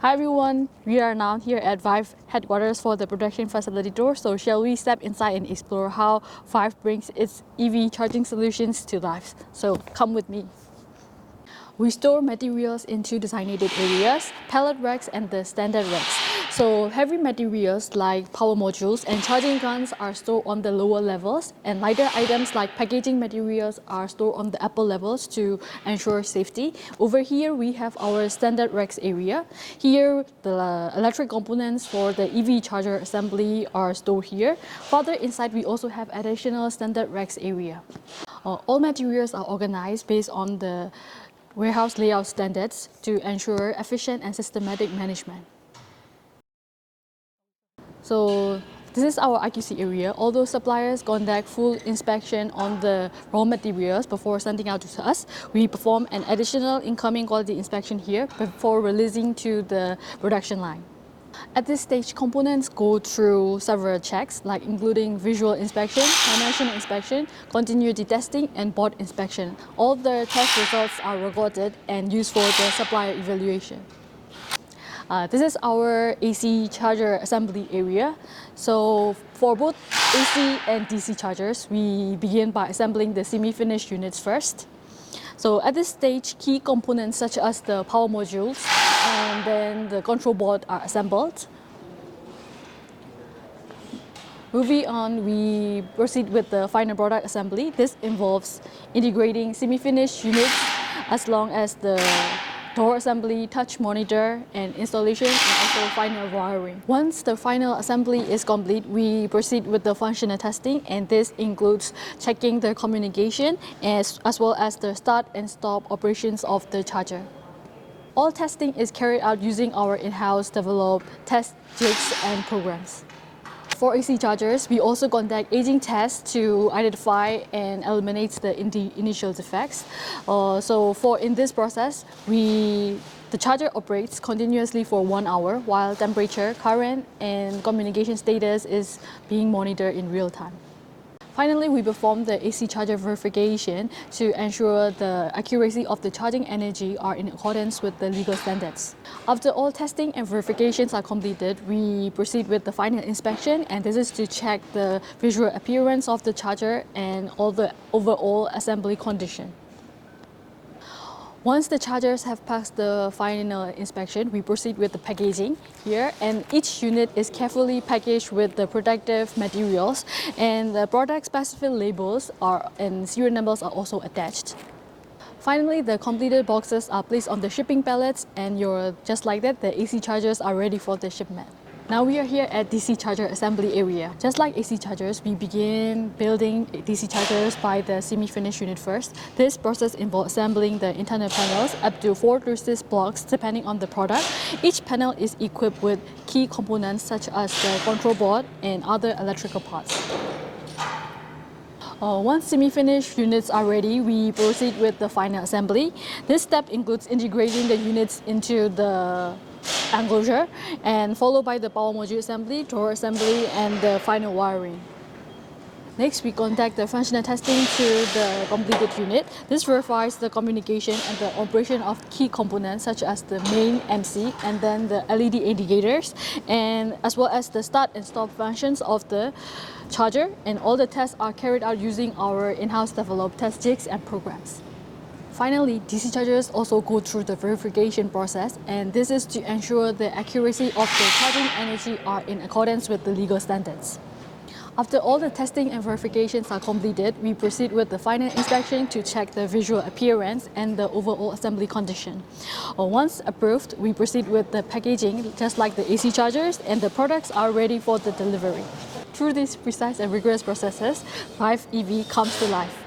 Hi everyone, we are now here at viveEV headquarters for the production facility tour. So shall we step inside and explore how viveEV brings its EV charging solutions to life? So come with me. We store materials into designated areas, pallet racks and the standard racks. So heavy materials like power modules and charging guns are stored on the lower levels, and lighter items like packaging materials are stored on the upper levels to ensure safety. Over here we have our standard racks area. Here the electric components for the EV charger assembly are stored here. Further inside we also have additional standard racks area. All materials are organized based on the warehouse layout standards to ensure efficient and systematic management. So this is our IQC area. Although suppliers conduct full inspection on the raw materials before sending out to us, we perform an additional incoming quality inspection here before releasing to the production line. At this stage, components go through several checks, like including visual inspection, dimensional inspection, continuity testing, and board inspection. All the test results are recorded and used for the supplier evaluation. This is our AC charger assembly area. So for both AC and DC chargers, we begin by assembling the semi-finished units first. So at this stage, key components such as the power modules and then the control board are assembled. Moving on, we proceed with the final product assembly. This involves integrating semi-finished units as long as the door assembly, touch monitor, and installation, and also final wiring. Once the final assembly is complete, we proceed with the functional testing, and this includes checking the communication as well as the start and stop operations of the charger. All testing is carried out using our in-house developed test jigs and programs. For AC chargers, we also conduct aging tests to identify and eliminate the initial defects. In this process, the charger operates continuously for 1 hour while temperature, current, and communication status is being monitored in real time. Finally, we perform the AC charger verification to ensure the accuracy of the charging energy are in accordance with the legal standards. After all testing and verifications are completed, we proceed with the final inspection, and this is to check the visual appearance of the charger and all the overall assembly condition. Once the chargers have passed the final inspection, we proceed with the packaging here, and each unit is carefully packaged with the protective materials, and the product specific labels and serial numbers are also attached. Finally, the completed boxes are placed on the shipping pallets, and just like that, the AC chargers are ready for the shipment. Now we are here at DC charger assembly area. Just like AC chargers, we begin building DC chargers by the semi-finished unit first. This process involves assembling the internal panels up to 4 to 6 blocks depending on the product. Each panel is equipped with key components such as the control board and other electrical parts. Once semi-finished units are ready, we proceed with the final assembly. This step includes integrating the units into the enclosure and followed by the power module assembly, door assembly, and the final wiring. Next, we conduct the functional testing to the completed unit. This verifies the communication and the operation of key components such as the main MC and then the LED indicators, and as well as the start and stop functions of the charger, and all the tests are carried out using our in-house developed test jigs and programs. Finally, DC chargers also go through the verification process, and this is to ensure the accuracy of the charging energy are in accordance with the legal standards. After all the testing and verifications are completed, we proceed with the final inspection to check the visual appearance and the overall assembly condition. Once approved, we proceed with the packaging just like the AC chargers, and the products are ready for the delivery. Through these precise and rigorous processes, viveEV comes to life.